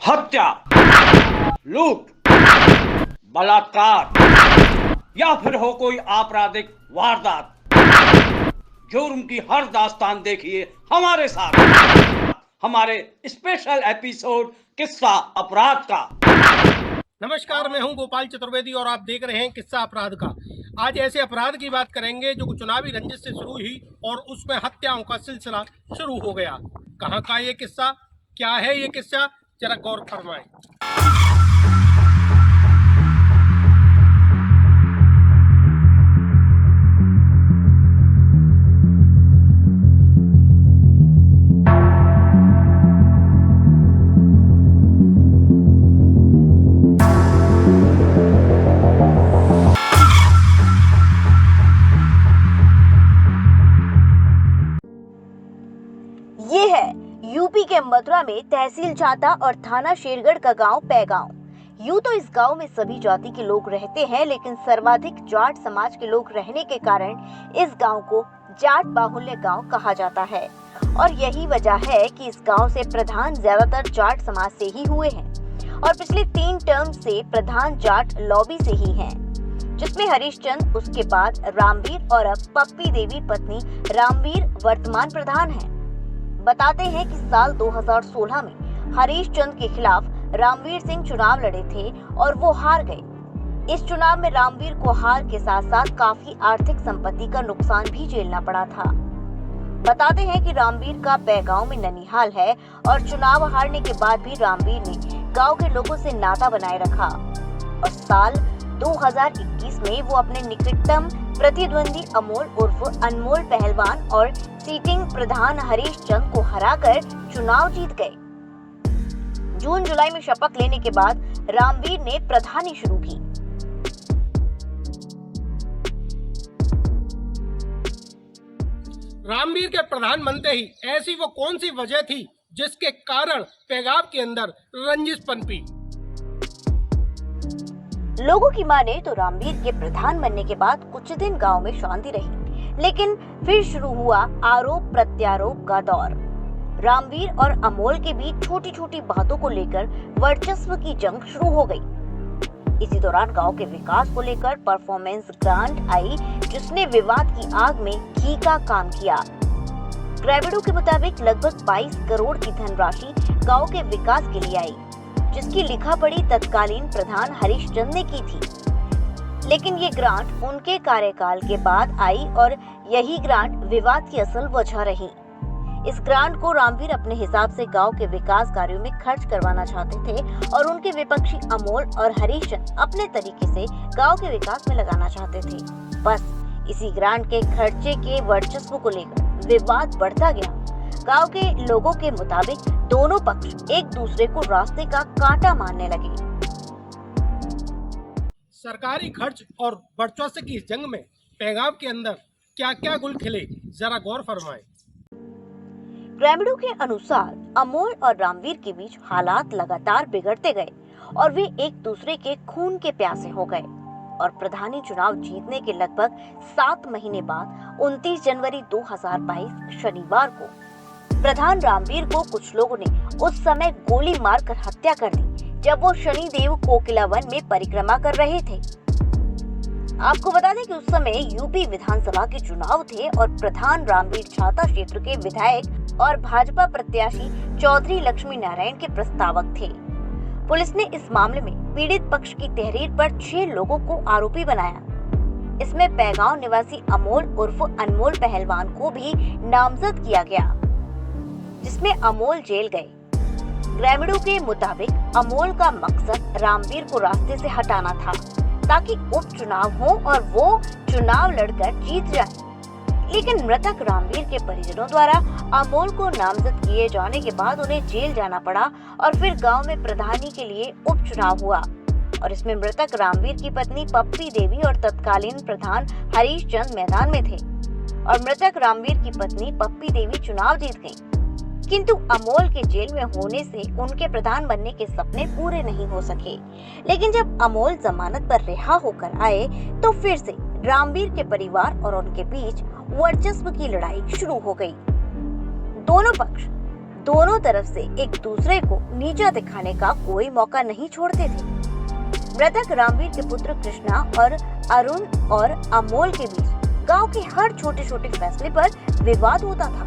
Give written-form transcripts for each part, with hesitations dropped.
हत्या, लूट, बलात्कार या फिर हो कोई आपराधिक वारदात, जुर्म की हर दास्तान देखिए हमारे साथ हमारे स्पेशल एपिसोड किस्सा अपराध का। नमस्कार, मैं हूं गोपाल चतुर्वेदी और आप देख रहे हैं किस्सा अपराध का। आज ऐसे अपराध की बात करेंगे जो चुनावी रंजिश से शुरू हुई और उसमें हत्याओं का सिलसिला शुरू हो गया। कहां का ये किस्सा, क्या है ये किस्सा, जरा गौर फरमाएं। ये है यूपी के मथुरा में तहसील छाता और थाना शेरगढ़ का गांव पैगांव। यूं तो इस गांव में सभी जाति के लोग रहते हैं, लेकिन सर्वाधिक जाट समाज के लोग रहने के कारण इस गांव को जाट बाहुल्य गांव कहा जाता है। और यही वजह है कि इस गांव से प्रधान ज्यादातर जाट समाज से ही हुए हैं और पिछले 3 टर्म से प्रधान जाट लॉबी से ही हैं, जिसमें हरीशचंद, उसके बाद रामवीर और अब पप्पी देवी पत्नी रामवीर वर्तमान प्रधान हैं। बताते हैं कि साल 2016 में हरीशचंद के खिलाफ रामवीर सिंह चुनाव लड़े थे और वो हार गए। इस चुनाव में रामवीर को हार के साथ साथ काफी आर्थिक संपत्ति का नुकसान भी झेलना पड़ा था। बताते हैं कि रामवीर का पैगांव में ननिहाल है और चुनाव हारने के बाद भी रामवीर ने गांव के लोगों से नाता बनाए रखा और साल 2021 में वो अपने निकटतम प्रतिद्वंदी अमोल उर्फ अनमोल पहलवान और सीटिंग प्रधान हरीशचंद को हराकर चुनाव जीत गए। जून जुलाई में शपथ लेने के बाद रामवीर ने प्रधानी शुरू की। रामवीर के प्रधान बनते ही ऐसी वो कौन सी वजह थी जिसके कारण पैगांव के अंदर रंजिश पनपी? लोगों की माने तो रामवीर के प्रधान बनने के बाद कुछ दिन गांव में शांति रही, लेकिन फिर शुरू हुआ आरोप प्रत्यारोप का दौर। रामवीर और अमोल के बीच छोटी छोटी बातों को लेकर वर्चस्व की जंग शुरू हो गई। इसी दौरान गांव के विकास को लेकर परफॉर्मेंस ग्रांट आई, जिसने विवाद की आग में घी का काम किया। ग्रेविडो के मुताबिक लगभग 22 करोड़ की धनराशि गांव के विकास के लिए आई, जिसकी लिखा पढ़ी तत्कालीन प्रधान हरीशचंद ने की थी। लेकिन ये ग्रांट उनके कार्यकाल के बाद आई और यही ग्रांट विवाद की असल वजह रही। इस ग्रांट को रामवीर अपने हिसाब से गांव के विकास कार्यों में खर्च करवाना चाहते थे और उनके विपक्षी अमोल और हरीशचंद अपने तरीके से गांव के विकास में लगाना चाहते थे। बस इसी ग्रांट के खर्चे के वर्चस्व को लेकर विवाद बढ़ता गया। गांव के लोगों के मुताबिक दोनों पक्ष एक दूसरे को रास्ते का कांटा मारने लगे। सरकारी खर्च और वर्चस्व की इस जंग में पैगांव के अंदर क्या क्या गुल खिले, जरा गौर फरमाएं। ग्रेविडो के अनुसार अमोल और रामवीर के बीच हालात लगातार बिगड़ते गए और वे एक दूसरे के खून के प्यासे हो गए और प्रधानी चुनाव जीतने के लगभग 7 महीने बाद 29 जनवरी 2022 शनिवार को प्रधान रामवीर को कुछ लोगों ने उस समय गोली मारकर हत्या कर दी, जब वो शनिदेव कोकिला वन में परिक्रमा कर रहे थे। आपको बता दें कि उस समय यूपी विधानसभा के चुनाव थे और प्रधान रामवीर छाता क्षेत्र के विधायक और भाजपा प्रत्याशी चौधरी लक्ष्मी नारायण के प्रस्तावक थे। पुलिस ने इस मामले में पीड़ित पक्ष की तहरीर पर 6 लोगों को आरोपी बनाया। इसमें पैगांव निवासी अमोल उर्फ अनमोल पहलवान को भी नामजद किया गया, जिसमें अमोल जेल गए। ग्रेविडो के मुताबिक अमोल का मकसद रामवीर को रास्ते से हटाना था ताकि उपचुनाव हो और वो चुनाव लड़कर जीत जाए। लेकिन मृतक रामवीर के परिजनों द्वारा अमोल को नामजद किए जाने के बाद उन्हें जेल जाना पड़ा और फिर गांव में प्रधानी के लिए उपचुनाव हुआ और इसमें मृतक रामवीर की पत्नी पप्पी देवी और तत्कालीन प्रधान हरीशचंद मैदान में थे और मृतक रामवीर की पत्नी पप्पी देवी चुनाव जीत गयी। किंतु अमोल के जेल में होने से उनके प्रधान बनने के सपने पूरे नहीं हो सके। लेकिन जब अमोल जमानत पर रिहा होकर आए तो फिर से रामवीर के परिवार और उनके बीच वर्चस्व की लड़ाई शुरू हो गई। दोनों पक्ष दोनों तरफ से एक दूसरे को नीचा दिखाने का कोई मौका नहीं छोड़ते थे। मृतक रामवीर के पुत्र कृष्णा और अरुण और अमोल के बीच गांव के हर छोटे छोटे फैसले पर विवाद होता था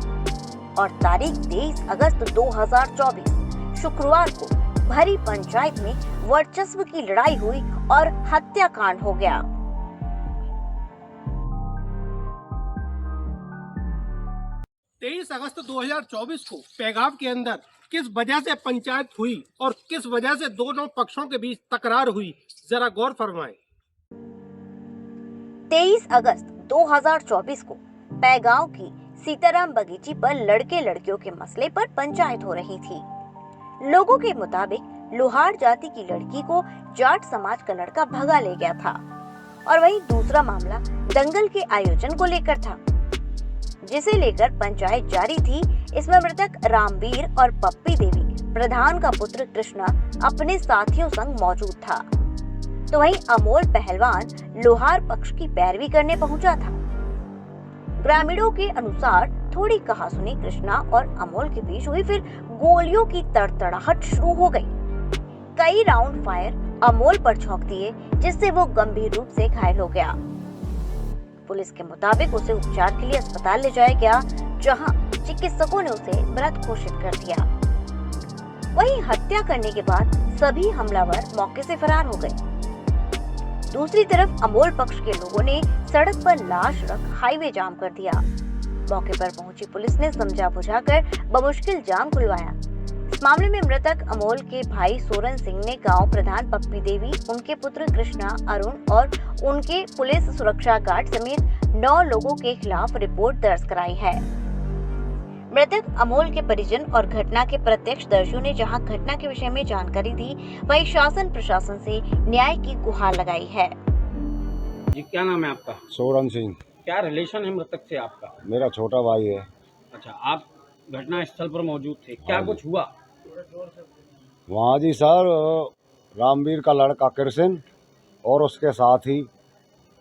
और तारीख 23 अगस्त 2024 शुक्रवार को भरी पंचायत में वर्चस्व की लड़ाई हुई और हत्याकांड हो गया। तेईस अगस्त 2024 को पैगाव के अंदर किस वजह से पंचायत हुई और किस वजह से दोनों पक्षों के बीच तकरार हुई, जरा गौर फरमाएं। 23 अगस्त 2024 को पैगाव की सीताराम बगीची पर लड़के लड़कियों के मसले पर पंचायत हो रही थी। लोगों के मुताबिक लोहार जाति की लड़की को जाट समाज का लड़का भगा ले गया था और वहीं दूसरा मामला दंगल के आयोजन को लेकर था, जिसे लेकर पंचायत जारी थी। इसमें मृतक रामवीर और पप्पी देवी प्रधान का पुत्र कृष्णा अपने साथियों संग मौजूद था, तो वहीं अमोल पहलवान लोहार पक्ष की पैरवी करने पहुंचा था। ग्रामीणों के अनुसार थोड़ी कहासुनी कृष्णा और अमोल के बीच हुई, फिर गोलियों की तड़तड़ाहट शुरू हो गई। कई राउंड फायर अमोल पर झोंक दिए, जिससे वो गंभीर रूप से घायल हो गया। पुलिस के मुताबिक उसे उपचार के लिए अस्पताल ले जाया गया, जहां चिकित्सकों ने उसे मृत घोषित कर दिया। वहीं हत्या करने के बाद सभी हमलावर मौके से फरार हो गए। दूसरी तरफ अमोल पक्ष के लोगों ने सड़क पर लाश रख हाईवे जाम कर दिया। मौके पर पहुंची पुलिस ने समझा बुझाकर बमुश्किल जाम खुलवाया। इस मामले में मृतक अमोल के भाई सोरन सिंह ने गांव प्रधान पप्पी देवी, उनके पुत्र कृष्णा, अरुण और उनके पुलिस सुरक्षा गार्ड समेत 9 लोगों के खिलाफ रिपोर्ट दर्ज कराई है। मृतक अमोल के परिजन और घटना के प्रत्यक्षदर्शियों ने जहां घटना के विषय में जानकारी दी, वहीं शासन प्रशासन से न्याय की गुहार लगाई है। जी, क्या नाम है आपका? सोरन सिंह। क्या रिलेशन है मृतक से आपका? मेरा छोटा भाई है। अच्छा, आप घटना स्थल पर मौजूद थे, क्या हाँ जी। कुछ हुआ? वहाँ जी सर, रामवीर का लड़का कृष्ण और उसके साथी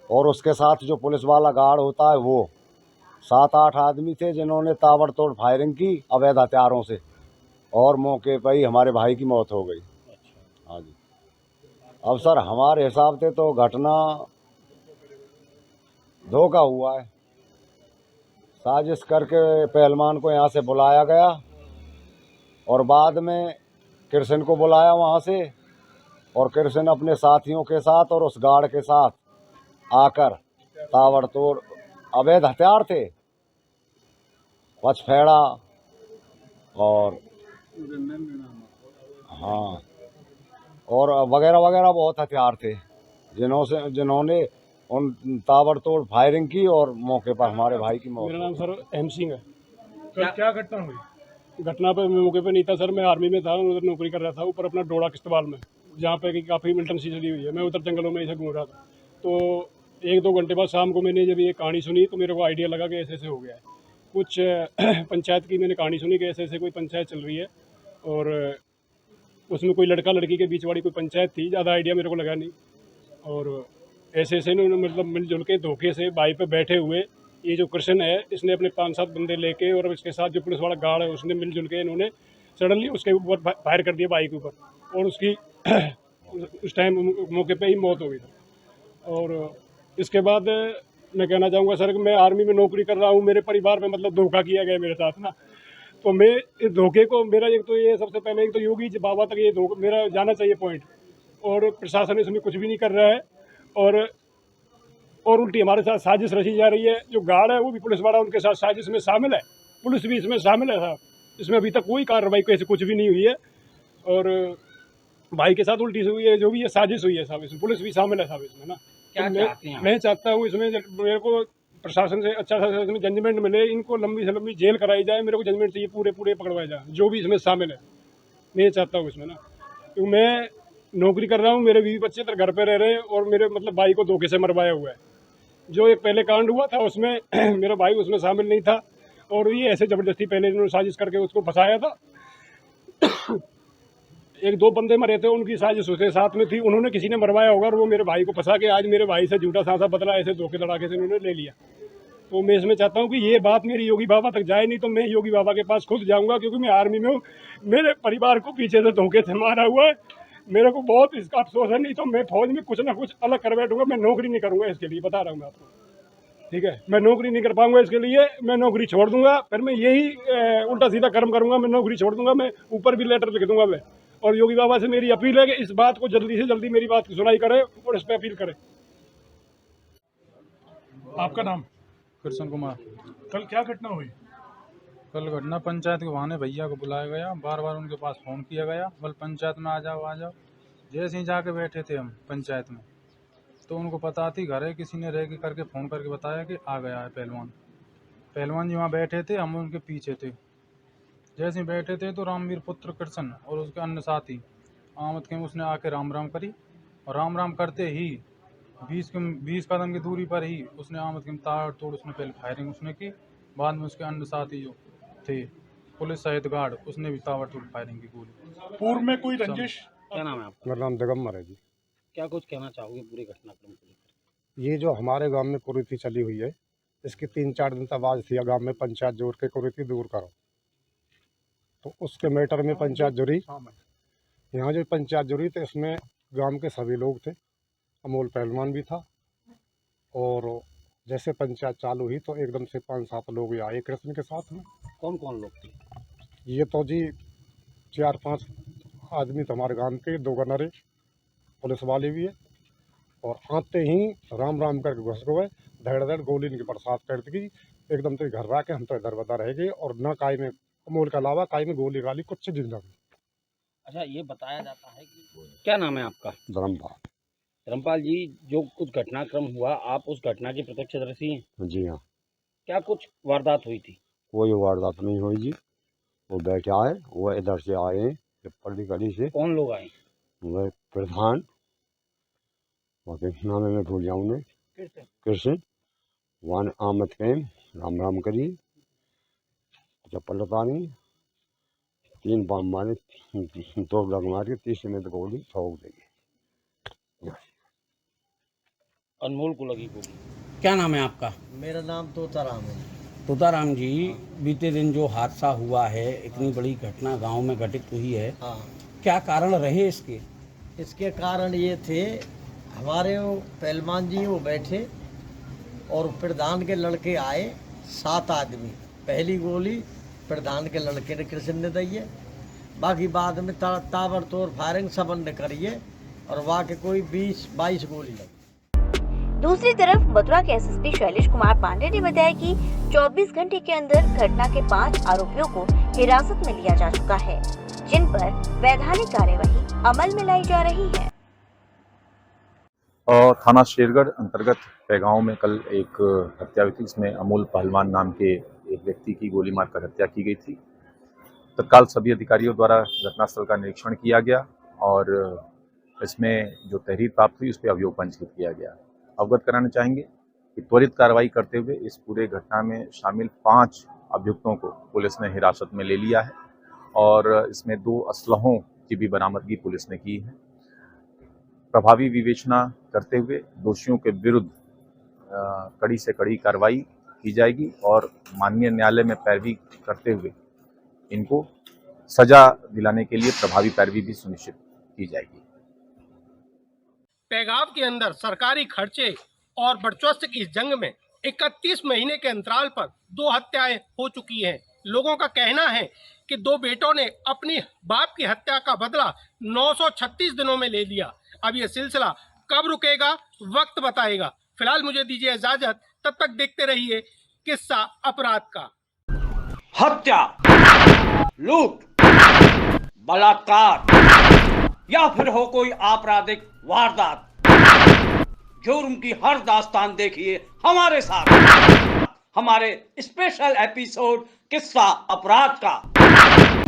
और उसके साथ जो पुलिस वाला गार्ड होता है वो 7-8 आदमी थे, जिन्होंने ताबड़तोड़ फायरिंग की अवैध हथियारों से और मौके पर ही हमारे भाई की मौत हो गई। हाँ जी। अब सर हमारे हिसाब से तो घटना धोखा हुआ है। साजिश करके पहलवान को यहाँ से बुलाया गया और बाद में कृष्ण को बुलाया वहाँ से, और कृष्ण अपने साथियों के साथ और उस गार्ड के साथ आकर ताबड़तोड़ अवैध हथियार थे, पचफेड़ा और हाँ और वगैरह वगैरह बहुत हथियार थे, जिन्होंने उन ताबड़तोड़ फायरिंग की और मौके पर हमारे भाई की मौत। मेरा नाम सर एम सिंह है। क्या घटना हुई? घटना पे मैं मौके पे नहीं था सर, मैं आर्मी में था, उधर नौकरी कर रहा था ऊपर अपना डोड़ा किश्तवाड़ में, जहाँ पे काफ़ी मिलिटेंसी चली हुई है। मैं उधर जंगलों में ऐसे घूम रहा था, तो 1-2 घंटे बाद शाम को मैंने जब ये कहानी सुनी तो मेरे को आइडिया लगा कि ऐसे ऐसे हो गया है कुछ। पंचायत की मैंने कहानी सुनी कि ऐसे ऐसे कोई पंचायत चल रही है और उसमें कोई लड़का लड़की के बीच वाली कोई पंचायत थी, ज़्यादा आइडिया मेरे को लगा नहीं। और ऐसे ऐसे इन्होंने मतलब मिलजुल के धोखे से बाइक पे बैठे हुए ये जो कृष्ण है, इसने अपने 5-7 बंदे लेके और इसके साथ जो पुलिस वाला गार्ड है उसने मिलजुल के इन्होंने सडनली उसके ऊपर फायर कर दिया बाइक के ऊपर, और उसकी उस टाइम मौके पे ही मौत हो गई थी। और इसके बाद मैं कहना चाहूँगा सर कि मैं आर्मी में नौकरी कर रहा हूँ, मेरे परिवार में मतलब धोखा किया गया मेरे साथ ना, तो मैं इस धोखे को, मेरा एक तो ये सबसे पहले एक तो योगी बाबा तक ये धोखा मेरा जाना चाहिए पॉइंट, और प्रशासन इसमें कुछ भी नहीं कर रहा है और उल्टी हमारे साथ साजिश रची जा रही है। जो गार्ड है वो भी पुलिस वाला उनके साथ साजिश में शामिल है, पुलिस भी इसमें शामिल है साहब। इसमें अभी तक कोई कार्रवाई कैसे कुछ भी नहीं हुई है और भाई के साथ उल्टी से हुई है, जो भी ये साजिश हुई है साहब, इसमें पुलिस भी शामिल है साहब इसमें ना। क्या चाहते हैं आप? मैं चाहता हूँ इसमें मेरे को प्रशासन से अच्छा सा इसमें जजमेंट मिले, इनको लंबी से लंबी जेल कराई जाए, मेरे को जजमेंट चाहिए, पूरे पकड़वाए जाए जो भी इसमें शामिल है। मैं ये चाहता हूँ इसमें ना, क्योंकि मैं नौकरी कर रहा हूँ, मेरे बीवी बच्चे तो घर पे रह रहे हैं और मेरे मतलब भाई को धोखे से मरवाया हुआ है। जो एक पहले कांड हुआ था उसमें मेरा भाई उसमें शामिल नहीं था और ये ऐसे ज़बरदस्ती पहले इन्होंने साजिश करके उसको फंसाया था। 1-2 बंदे मरे थे, उनकी साजिश उसके साथ में थी, उन्होंने किसी ने मरवाया होगा और वो मेरे भाई को फंसा के आज मेरे भाई से झूठा सांसा बदला ऐसे धोखे धड़ाके से इन्होंने ले लिया। तो मैं इसमें चाहता हूँ कि ये बात मेरी योगी बाबा तक जाए, नहीं तो मैं योगी बाबा के पास खुद जाऊँगा, क्योंकि मैं आर्मी में हूँ। मेरे परिवार को पीछे से धोखे से मारा हुआ है, मेरे को बहुत इसका अफसोस है। नहीं तो मैं फौज में कुछ ना कुछ अलग कर बैठूंगा, मैं नौकरी नहीं करूँगा इसके लिए, बता रहा हूँ मैं आपको, ठीक है। मैं नौकरी नहीं कर पाऊंगा इसके लिए, मैं नौकरी छोड़ दूंगा। फिर मैं यही उल्टा सीधा कर्म करूंगा, मैं नौकरी छोड़ दूंगा। मैं ऊपर भी लेटर लिख दूंगा मैं। और योगी बाबा से मेरी अपील है कि इस बात को जल्दी से जल्दी मेरी बात की सुनाई करे और इस पर अपील करे। आपका नाम? कृष्ण कुमार। कल क्या घटना हुई? कल घटना पंचायत के बहाने भैया को बुलाया गया, बार बार उनके पास फ़ोन किया गया, बोल पंचायत में आ जाओ आ जाओ। जैसे ही जाके बैठे थे हम पंचायत में, तो उनको पता थी घर है, किसी ने रेकी करके फ़ोन करके बताया कि आ गया है पहलवान जी वहाँ बैठे थे, हम उनके पीछे थे। जैसे ही बैठे थे तो रामवीर पुत्र कृष्ण और उसके अन्य साथी आमद के उसने आके राम राम करी, और राम राम करते ही 20 कदम की दूरी पर ही उसने आमद के ताड़ तोड़ उसने पहले फायरिंग उसने की, बाद में उसके अन्य साथी जो थे पुलिस सहित गार्ड, उसने भी ताबड़तोड़ फायरिंग की गोली। पूर्व में कोई रंजिश? क्या नाम है आपका? मेरा नाम दिगंबर है जी। क्या कुछ कहना चाहोगे पूरे घटनाक्रम को लेकर? ये जो हमारे गांव में कुरीति चली हुई है, इसकी 3-4 दिन तक आवाज़ थी गांव में, पंचायत जोड़ के कुरीति दूर करो। तो उसके मैटर में पंचायत जुड़ी। यहाँ जो पंचायत जुड़ी तो इसमें गांव के सभी लोग थे, अमोल पहलवान भी था। और जैसे पंचायत चालू हुई तो एकदम से 5-7 लोग आए कृष्ण के साथ में। कौन कौन लोग थे? ये तो जी 4-5 आदमी तो हमारे गांव के, 2 गनरे पुलिस वाले भी है। और आते ही राम राम करके घुस गए, धड़ धड़ गोली इनकी बरसात कर दी एकदम से। घर के हम तो इधर बता रह गए, और न काई में अमोल के अलावा काई में गोली गाली कुछ जिंदा नहीं। अच्छा, ये बताया जाता है कि क्या नाम है आपका? धर्मपाल। धर्मपाल जी, जो कुछ घटनाक्रम हुआ, आप उस घटना के प्रत्यक्षदर्शी हैं? जी हाँ। क्या कुछ वारदात हुई थी? कोई वारदात नहीं हुई जी। वो बैठे आए, वो इधर से आए पल्ली गली से। कौन लोग आए? वह प्रधान, नाम में भूल जाऊँ, कृष्ण वन आमद कैम राम राम करी, चप्पल लतानी 3 बम मारे, 2 लग मारे, तीसरे में तो गोली ठोक देगी। अनमोल को लगी गोली। क्या नाम है आपका? मेरा नाम तोताराम है। तोताराम जी, बीते दिन जो हादसा हुआ है, इतनी बड़ी घटना गांव में घटित हुई है, हाँ, क्या कारण रहे इसके? इसके कारण ये थे, हमारे वो पहलवान जी वो बैठे और प्रधान के लड़के आए 7 आदमी। पहली गोली प्रधान के लड़के ने कृष्ण ने दी है, बाकी बाद में ताबड़तोड़ फायरिंग सबन ने करी है, और वहाँ के कोई 20-22 गोली लगी। दूसरी तरफ मथुरा के एसएसपी शैलेश कुमार पांडे ने बताया कि 24 घंटे के अंदर घटना के 5 आरोपियों को हिरासत में लिया जा चुका है, जिन पर वैधानिक कार्यवाही अमल में लाई जा रही है। थाना शेरगढ़ अंतर्गत पैगांव में कल एक हत्या हुई थी, जिसमें अमोल पहलवान नाम के एक व्यक्ति की गोली मारकर हत्या की गई थी। तत्काल सभी अधिकारियों द्वारा घटनास्थल का निरीक्षण किया गया, और इसमें जो तहरीर प्राप्त हुई उस पर अभियोग पंजीकृत किया गया। अवगत कराना चाहेंगे कि त्वरित कार्रवाई करते हुए इस पूरे घटना में शामिल 5 अभियुक्तों को पुलिस ने हिरासत में ले लिया है, और इसमें 2 असलहों की भी बरामदगी पुलिस ने की है। प्रभावी विवेचना करते हुए दोषियों के विरुद्ध कड़ी से कड़ी कार्रवाई की जाएगी, और माननीय न्यायालय में पैरवी करते हुए इनको सजा दिलाने के लिए प्रभावी पैरवी भी सुनिश्चित की जाएगी। पैगाव के अंदर सरकारी खर्चे और वर्चस्व की जंग में 31 महीने के अंतराल पर 2 हत्याएं हो चुकी हैं। लोगों का कहना है कि 2 बेटों ने अपनी बाप की हत्या का बदला 936 दिनों में ले लिया। अब ये सिलसिला कब रुकेगा, वक्त बताएगा। फिलहाल मुझे दीजिए इजाजत, तब तक देखते रहिए किस्सा अपराध का। हत्या, लूट, बलात्कार या फिर हो कोई आपराधिक वारदात, जुर्म की हर दास्तान देखिए हमारे साथ, हमारे स्पेशल एपिसोड किस्सा अपराध का।